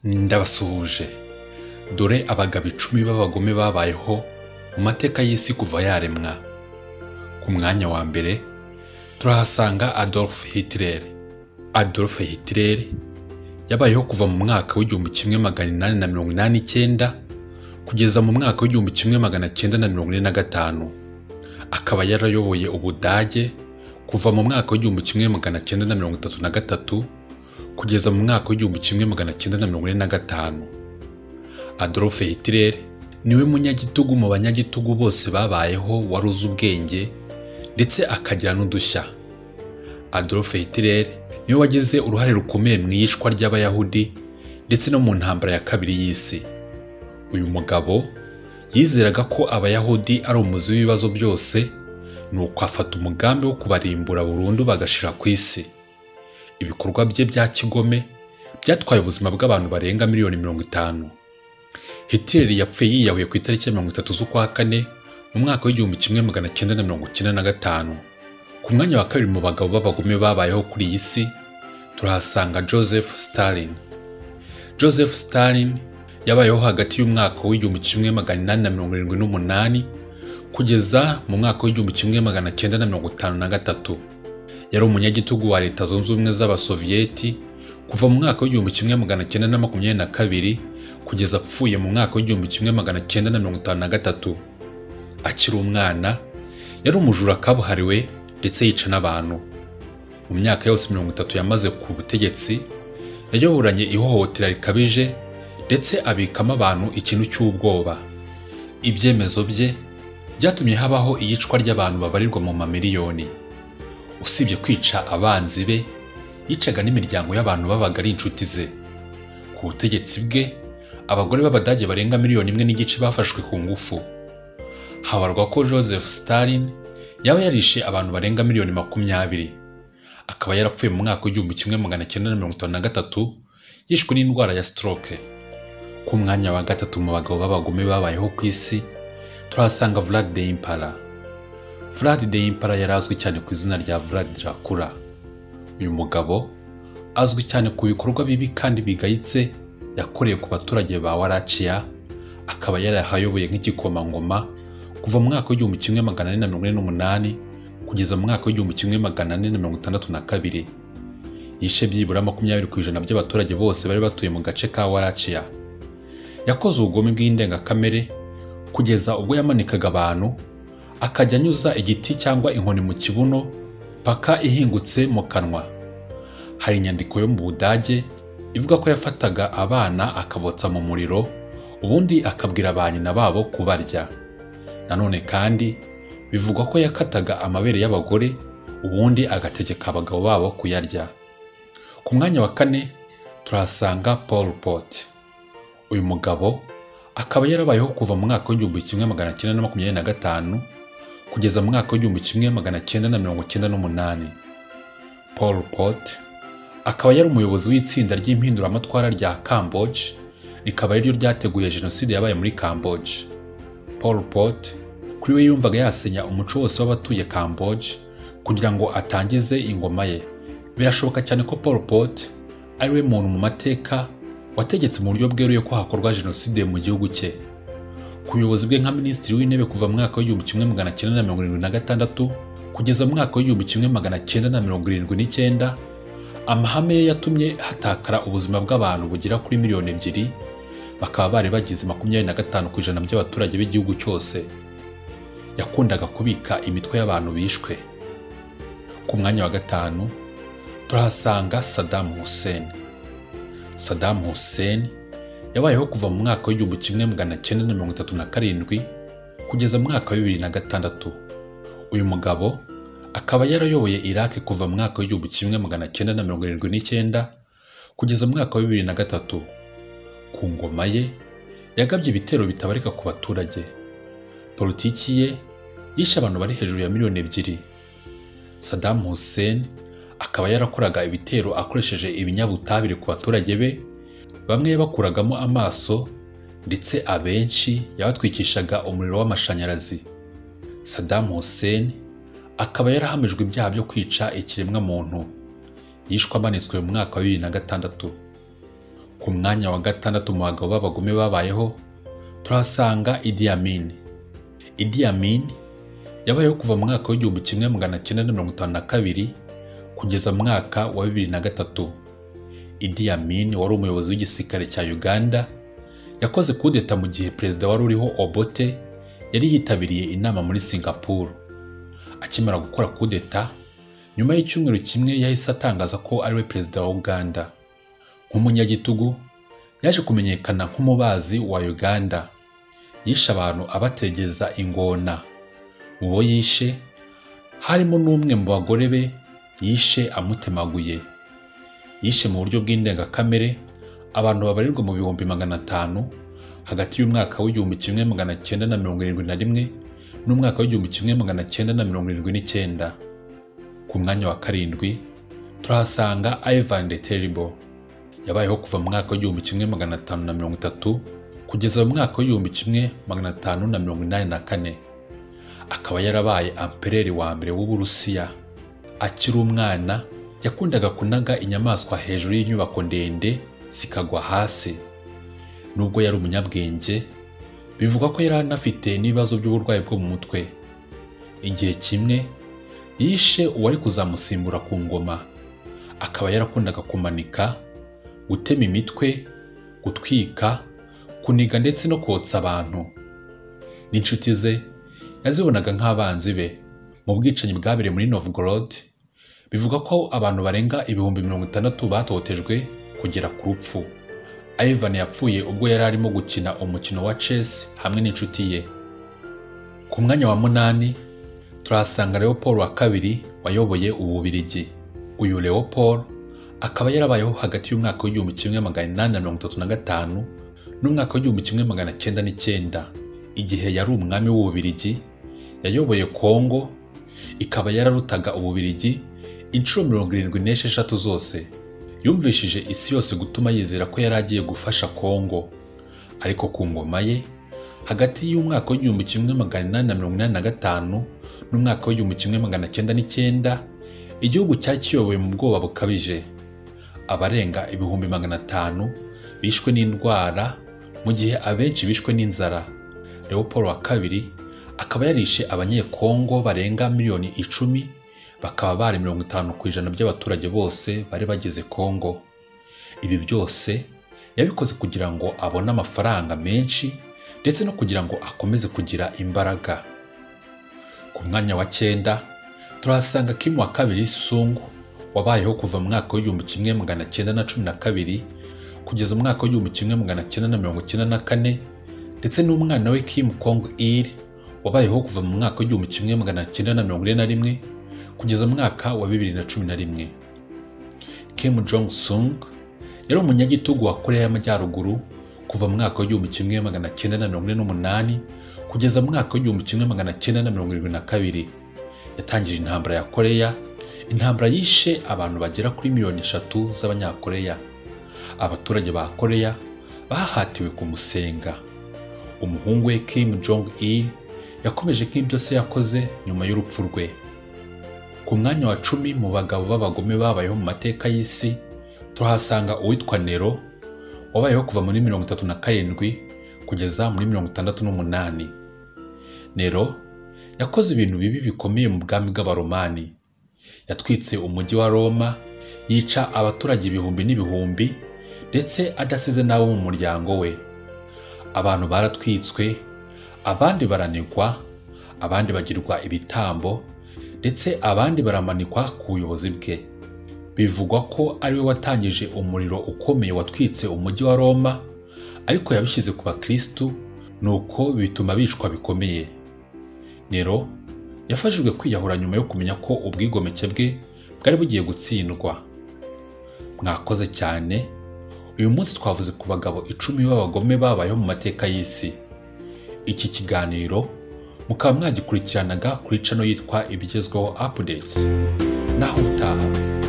Ndabasuhuje. Dore abagabo 10 b'abagome babayeho mu mateka y'isi kuva yaremwa. Ku mwanya wa mbere turahasanga Adolf Hitler. Adolf Hitler yabayeho kuva mu mwaka w'1889 kugeza mu mwaka w'1945. Akaba yarayoboye Ubudage kuva mu mwaka w'1933 kugeza mu mwaka w'1945. Adolf Hitler niwe munyagitugu mu banyagitugu bose babayeho waruzi ubwenge ndetse akagira n'udushya. Adolf Hitler niwe wagize uruhare rukomeye mu iyicwa ry'Abayahudi ndetse no mu ntambara ya kabiri y'isi. Uyu mugabo yizeraga ko Abayahudi ari umuzi w'ibibazo byose, nuko afata umugambi wo kubarimbura burundu bagashira ku isi. Ibikorwa bye bya kigome byatwaye ubuzima bw'abantu barenga miliyoni 50. Hitler yapfuye yiyahuye ku itariki ya 30 z'ukwa kane mu mwaka w'1995. Ku mwanya wa kabiri mu bagabo b'abagome babayeho kuri iyi si turahasanga Joseph Stalin. Joseph Stalin yabayeho hagati y'umwaka w'1878 kugeza mu mwaka w'1953. Yari umunyagitugu wa Leta Zunze Ubumwe z'Abasoviyeti kuva mu mwaka w'1922 kugeza apfuye mu mwaka w'1953. Akiri umwana yari umujura kabuhariwe ndetse yica n'abantu. Mu myaka yose 30 yamaze ku butegetsi yayoboranye ihohotera rikabije ndetse abikamo abantu ikintu cy'ubwoba. Ibyemezo bye byatumye habaho iyicwa ry'abantu babarirwa mu mamiliyoni. Usibye kwica abanzi be, yicaga n'imiryango y'abantu babaga ari inshuti ze. Ku butegetsi bwe abagore b'Abadage barenga miliyoni 1.5 bafashwe ku ngufu. Habarwa ko Joseph Stalin yaba yarishe abantu barenga miliyoni 20. Akaba yarapfuye mu mwaka w'1953 yishwe n'indwara ya stroke. Ku mwanya wa gatatu mu bagabo b'abagome babayeho ku isi turahasanga Vlad the Impaler. Vlad the Impaler yarazwi cyane ku izina rya Vlad Dracula. Uyu mugabo azwi cyane ku bikorwa bibi kandi bigayitse yakoreye ku baturage ba Wallachia. Akaba yarahayoboye nk'igikomangoma kuva mu mwaka w'1948 kugeza mu mwaka w'1962. Yishe byibura 20% by'abaturage bose bari batuye mu gace ka Wallachia. Yakoze ubugome bw'indengakamere kugeza ubwo yamanikaga abantu akajya anyuza igiti cyangwa inkoni mu kibuno paka ihingutse mu kanwa. Hari inyandiko yo mu Budage ivuga ko yafataga abana akabotsa mu muriro ubundi akabwira abanyina babo kubarya. Nanone kandi bivugwa ko yakataga amabere y'abagore ubundi agategeka abagabo babo kuyarya. Ku mwanya wa kane turahasanga Pol Pot. Uyu mugabo akaba yarabayeho kuva mu mwaka w'1925 kugeza mu mwaka w'1998. Pol Pot akaba yari umuyobozi w'itsinda ry'impinduramatwara rya Cambodge, rikaba ryo ryateguye jenoside yabaye muri Cambodge. Pol Pot kuri we yumvaga yasenya umuco wose w'abatuye Cambodge kugira ngo atangize ingoma ye. Birashoboka cyane ko Pol Pot ari we muntu mu mateka wategetse mu buryo bweruye ko hakorwa jenoside mu gihugu cye. Ku buyobozi bwe nka minisitiri w'intebe kuva mu mwaka w'1976 kugeza mu mwaka w'1979, amahame ye yatumye hatakara ubuzima bw'abantu bugera kuri miliyoni 2, bakaba bari bagize 25% by'abaturage b'igihugu cyose. Yakundaga kubika imitwe y'abantu bishwe. Ku mwanya wa gatanu turahasanga Saddam Hussein. Saddam Hussein yabayeho kuva mu mwaka w'1937 kugeza mu mwaka wa 2006. Uyu mugabo akaba yarayoboye Iraq kuva mu mwaka w'1979 kugeza mu mwaka wa 2003. Ku ngoma ye yagabye ibitero bitabarika ku baturage. Politiki ye yishe abantu bari hejuru ya miliyoni 2. Saddam Hussein akaba yarakoraga ibitero akoresheje ibinyabutabire ku baturage be, bamwe bakuragamo amaso ndetse abenshi yabatwikishaga umuriro w'amashanyarazi. Saddam Hussein akaba yarahamijwe ibyaha byo kwica ikiremwa muntu. Yishwe amanitswe mu mwaka wa 2006. Ku mwanya wa gatandatu mu bagabo b'abagome babayeho turahasanga Idi Amin. Idi Amin yabayeho kuva mu mwaka w'igihumbi kimwe magana cyenda na mirongo itanu na kabiri kugeza mu mwaka wa 2003. Idi Amin wari umuyobozi w'igisirikare cya Uganda yakoze kudeta mu gihe perezida wari uriho Obote yari yitabiriye inama muri Singapore. Akimara gukora kudeta, nyuma y'icyumweru kimwe yahise atangaza ko ari we perezida wa Uganda. Nk'umunyagitugu yaje kumenyekana nk'umubazi wa Uganda. Yishe abantu abategeza ingona. Mu bo yishe harimo n'umwe mu bagore be yishe amutemaguye. Yishe mu buryo bw'indengakamere abantu babarirwa mu 500,000 hagati y'umwaka w'igihumbi kimwe magana cyenda na 1971 n'umwaka w'igihumbi kimwe magana cyenda na 1979. Ku mwanya wa karindwi turahasanga Ivan the Terrible. Yabayeho kuva mu mwaka w'igihumbi kimwe magana 530 kugeza mu mwaka w'igihumbi kimwe magana 584. Akaba yarabaye ampereri wa mbere w'Uburusiya. Akiri umwana yakundaga kunaga inyamaswa hejuru y'inyubako ndende zikagwa hasi. Nubwo yari umunyabwenge, bivugwa ko yari anafite n'ibibazo by'uburwayi bwo mu mutwe. Igihe kimwe yishe uwari kuzamusimbura ku ngoma. Akaba yarakundaga kumanika, gutema imitwe, gutwika, kuniga ndetse no kotsa abantu. N'inshuti ze yazibonaga nk'abanzi be. Mu bwicanyi bwabereye muri Novgorod, bivuga ko abantu barenga 60,000 batotejwe kugera ku rupfu. Ivan yapfuye ubwo yari arimo gukina umukino wa chess hamwe n'inshuti ye. Ku mwanya wa 8 turahasanga Leopold wa kabiri wayoboye Ububiligi. Uyu Leopold akaba yarabayeho hagati y'umwaka w'igihumbi kimwe magana 835 n'umwaka w'igihumbi kimwe magana 909. Igihe yari umwami w'Ububiligi, yayoboye Kongo, ikaba yararutaga Ububiligi inshuro 76 zose. Yumvishije isi yose gutuma yizera ko yari agiye gufasha Kongo. Ariko ku ngoma ye, hagati y'umwaka w'igihumbi kimwe magana 885 n'umwaka w'igihumbi kimwe magana 909, igihugu cyari kiyobowe mu bwoba bukabije. Abarenga 500,000 bishwe n'indwara, mu gihe abenshi bishwe n'inzara. Leopold wa kabiri akaba yarishe abanyekongo barenga 10,000,000, bakaba bari 50% by'abaturage bose bari bagize Kongo. Ibi byose yabikoze kugira ngo abone amafaranga menshi ndetse no kugira ngo akomeze kugira imbaraga. Ku mwanya wa 9 turahasanga Kim wa kabiri Sung, wabayeho kuva mu mwaka w'igihumbi kimwe magana 912 kugeza mu mwaka w'igihumbi kimwe magana 994, ndetse n'umwana we Kim Kong Il wabayeho kuva mu mwaka w'igihumbi kimwe magana 941 kugeza mu mwaka wa 2011. Kim Jong Sung yari umunyagitugu wa Korea y'Amajyaruguru kuva mu mwaka w'igihumbi kimwe magana 948 kugeza mu mwaka w'igihumbi kimwe magana 972. Yatangije intambara ya Korea, intambara yishe abantu bagera kuri 3,000,000 z'Abanyakoreya. Abaturage ba Korea bahatiwe kumusenga. Umuhungu we Kim Jong Il yakomeje nk'ibyo se yakoze nyuma y'urupfu rwe. Ku mwanya wa 10 mu bagabo b'abagome babayeho mu mateka y'isi turahasanga uwitwa Nero, wabayeho kuva muri 37 kugeza muri 68. Nero yakoze ibintu bibi bikomeye mu bwami bw'Abaromani. Yatwitse umujyi wa Roma, yica abaturage ibihumbi n'ibihumbi, ndetse adasize n'abo mu muryango we. Abantu baratwitswe, abandi baranigwa, abandi bagirwa ibitambo, ndetse abandi baramanikwa ku buyobozi bwe. Bivugwa ko ari we watangije umuriro ukomeye watwitse umujyi wa Roma, ariko yabishyize ku bakristu, nuko bituma bicwa bikomeye. Nero yafashijwe kwiyahura nyuma yo kumenya ko ubwigomeke bwe bwari bugiye gutsindwa. Mwakoze cyane. Uyu munsi twavuze ku bagabo 10 b'abagome babayeho mu mateka y'isi. Iki kiganiro mukaba mwagikurikiranaga kuri channel yitwa Ibigezweho Updates. Naho utaha.